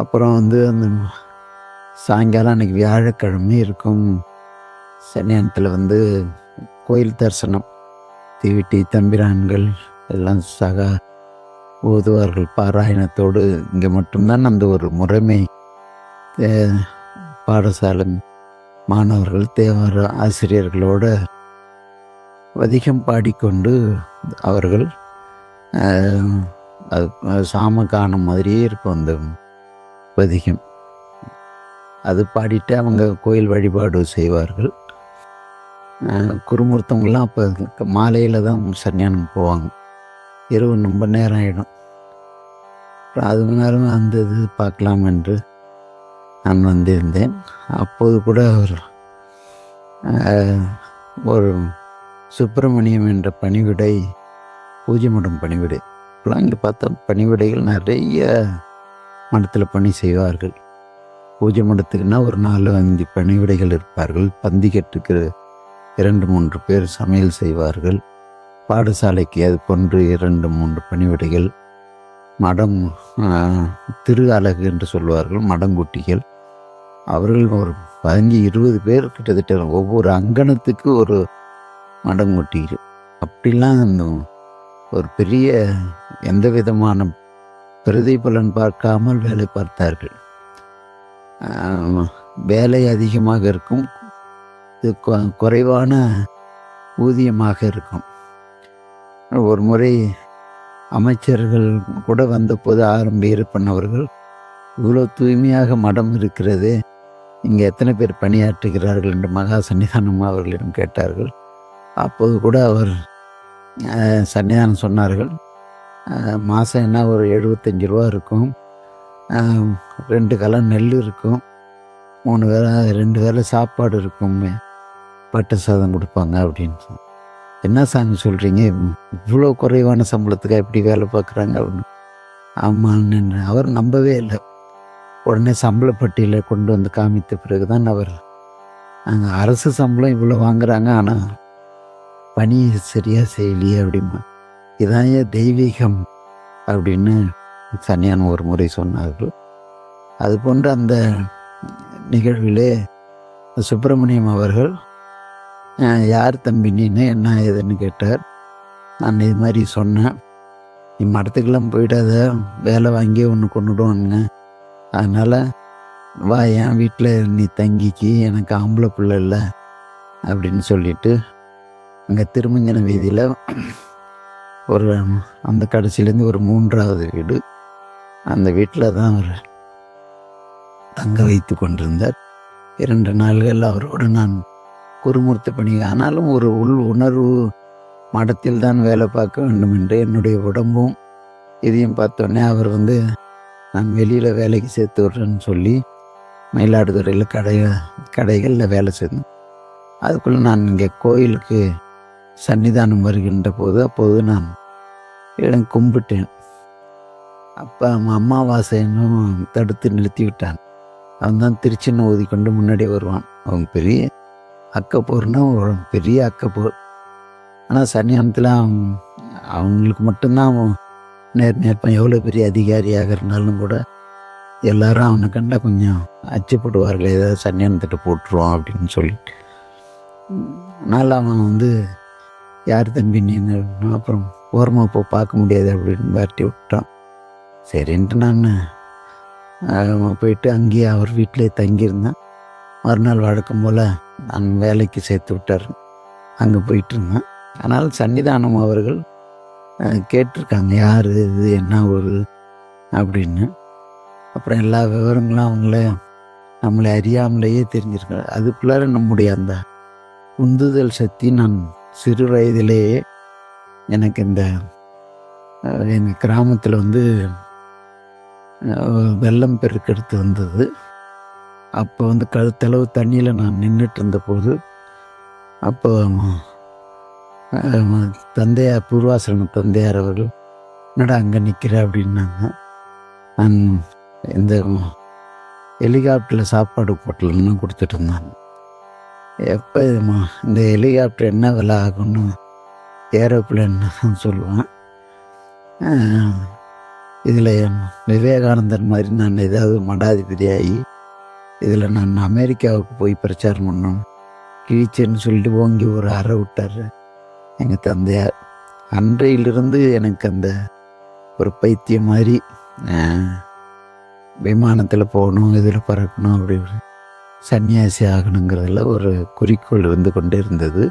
அப்புறம் வந்து அந்த சாயங்காலம் அன்றைக்கி வியாழக்கிழமை இருக்கும். சன்னியானத்தில் வந்து கோயில் தரிசனம், தீவிட்டி தம்பிரான்கள் எல்லாம் ஓதுவார்கள் பாராயணத்தோடு. இங்கே மட்டும்தான் அந்த ஒரு முறைமை. பாடசாலை மாணவர்கள் தேவார ஆசிரியர்களோட வதிகம் பாடிக்கொண்டு அவர்கள் சாம காணும் மாதிரியே இருக்கும் அந்த வதிகம். அது பாடிட்டு அவங்க கோயில் வழிபாடு செய்வார்கள். குருமூர்த்தவங்களாம் அப்போ மாலையில் தான் சன்னியானம் போவாங்க. இரவு ரொம்ப நேரம் ஆகிடும். அது நேரம் அந்த இது பார்க்கலாம் என்று நான் வந்திருந்தேன். அப்போது கூட ஒரு சுப்பிரமணியம் என்ற பணிவிடை, பூஜை மடம் பணிவிடை. இப்போலாம் இங்கே பார்த்தா பணிவிடைகள் நிறைய மடத்தில் பணி செய்வார்கள். பூஜை மடத்துக்குன்னா ஒரு 4-5 பணிவிடைகள் இருப்பார்கள். பந்திக்கட்டுக்கு 2-3 பேர் சமையல் செய்வார்கள். பாடசாலைக்கு அது போன்று 2-3 பணிவிடைகள். மடம் திரு அலகு என்று சொல்வார்கள், மடங்குட்டிகள். அவர்கள் ஒரு 15-20 பேர் கிட்டத்தட்ட. ஒவ்வொரு அங்கணத்துக்கு ஒரு மடங்குட்டிகள். அப்படிலாம் ஒரு பெரிய எந்த விதமான பிரதிபலன் பார்க்காமல் வேலை பார்த்தார்கள். வேலை அதிகமாக இருக்கும், இது குறைவான ஊதியமாக இருக்கும். ஒரு முறை அமைச்சர்கள் கூட வந்தபோது வீரப்பன் இவ்வளோ தூய்மையாக மடம் இருக்கிறது, இங்கே எத்தனை பேர் பணியாற்றுகிறார்கள் என்று மகா சன்னிதானம் அவர்களிடம் கேட்டார்கள். அப்போது கூட அவர் சன்னிதானம் சொன்னார்கள், மாதம் என்ன ஒரு 75 ரூபா இருக்கும், 2 கலம் நெல் இருக்கும், 3 வேளை 2 வேளை சாப்பாடு இருக்கும், பட்டு சாதம் கொடுப்பாங்க அப்படின்னு. என்ன சாமி சொல்கிறீங்க, இவ்வளோ குறைவான சம்பளத்துக்கு எப்படி வேலை பார்க்குறாங்க அப்படின்னு. ஆமான்னு அவர் நம்பவே இல்லை. உடனே சம்பள பட்டியலை கொண்டு வந்து காமித்த பிறகு தான் அவர், நாங்கள் அரசு சம்பளம் இவ்வளோ வாங்குறாங்க, ஆனால் பணி சரியாக செய்யலையே அப்படிமா. இதான் தெய்வீகம் அப்படின்னு சன்னியானம் ஒரு முறை சொன்னார்கள். அது போன்ற அந்த நிகழ்விலே சுப்பிரமணியம் அவர்கள், யார் தம்பி நீன்னு என்ன ஏதுன்னு கேட்டார். நான் இது மாதிரி சொன்னேன், நீ மடத்துக்கெல்லாம் போயிடாத, வேலை வாங்கி ஒன்று கொண்டுடுவானுங்க, அதனால் வா என் வீட்டில் நீ தங்கிக்கு, எனக்கு ஆம்பளை பிள்ளை இல்லை அப்படின்னு சொல்லிட்டு அங்கே திருமஞ்சன வீதியில் ஒரு அந்த கடைசியிலேருந்து ஒரு 3வது வீடு, அந்த வீட்டில் தான் அவர் தங்க வைத்து கொண்டிருந்தார். 2 நாள்கள் அவரோடு நான் குருமூர்த்த பணி. ஆனாலும் ஒரு உணர்வு, மடத்தில் தான் வேலை பார்க்க வேண்டும் என்று என்னுடைய உடம்பும் இதையும் பார்த்தோன்னே அவர் நான் வெளியில் வேலைக்கு சேர்த்து விட்றேன்னு சொல்லி மயிலாடுதுறையில் கடைகளில் வேலை செய்தேன். அதுக்குள்ளே நான் இங்கே கோயிலுக்கு சன்னிதானம் வருகின்ற போது அப்போது நான் கும்பிட்டேன். அப்போ அமாவாசைன்னு தடுத்து நிறுத்தி விட்டான். அவன் தான் திருச்சின்னு ஊதி கொண்டு முன்னாடியே வருவான். அவன் பெரிய அக்கப்போர்னா ஒரு பெரிய அக்கப்போர். ஆனால் சன்னியானத்தில் அவங்களுக்கு மட்டும்தான் நேர்ப்பன். எவ்வளோ பெரிய அதிகாரியாக இருந்தாலும் கூட எல்லாரும் அவனை கண்டால் கொஞ்சம் அச்சப்படுவார்கள், ஏதாவது சன்னியானத்திட்ட போட்டுருவான் அப்படின்னு சொல்லிட்டு. அதனால் அவன் யார் தம்பி நீன்னு, அப்புறம் ஓரமாக போ, பார்க்க முடியாது அப்படின்னு விரட்டி விட்டான். சரின்ட்டு நான் போயிட்டு அங்கேயே அவர் வீட்டிலே தங்கியிருந்தேன். மறுநாள் வழக்கம் போல் நான் வேலைக்கு சேர்த்து விட்டார், அங்கே போயிட்டுருந்தேன். ஆனால் சன்னிதானம் அவர்கள் கேட்டிருக்காங்க, யார் இது, என்ன ஒரு அப்படின்னு. அப்புறம் எல்லா விவரங்களும் நம்மளை அறியாமலேயே தெரிஞ்சிருக்காங்க. அதுக்குள்ளார நம்முடைய அந்த உந்துதல் சக்தி. நான் சிறு வயதிலேயே எனக்கு எங்கள் கிராமத்தில் வெள்ளம் பெருக்கெடுத்து வந்தது. அப்போ கழுத்தளவு தண்ணியில் நான் நின்றுட்டு இருந்தபோது, அப்போ தந்தையார், பூர்வாசிரம தந்தையார் அவர்கள், என்னடா அங்கே நிற்கிற அப்படின்னாங்க. நான் இந்த ஹெலிகாப்டரில் சாப்பாடு போட்டலன்னு கொடுத்துட்டு இருந்தாங்க. எப்போ இந்த ஹெலிகாப்டர் என்ன விலை ஆகும்னு ஏரோப்ளேன் சொல்லுவேன். இதில் விவேகானந்தர் மாதிரி நான் ஏதாவது மடாதிபதியாகி இதில் நான் அமெரிக்காவுக்கு போய் பிரச்சாரம் பண்ணணும் கிழிச்சேன்னு சொல்லிட்டு ஓங்கி ஒரு அறை விட்டார் எங்கள் தந்தையார். அன்றையிலிருந்து எனக்கு அந்த ஒரு பைத்தியம் மாதிரி விமானத்தில் போகணும், இதில் பறக்கணும், அப்படி சன்னியாசி ஆகணுங்கிறதுல ஒரு குறிக்கோள் இருந்து கொண்டே இருந்தது.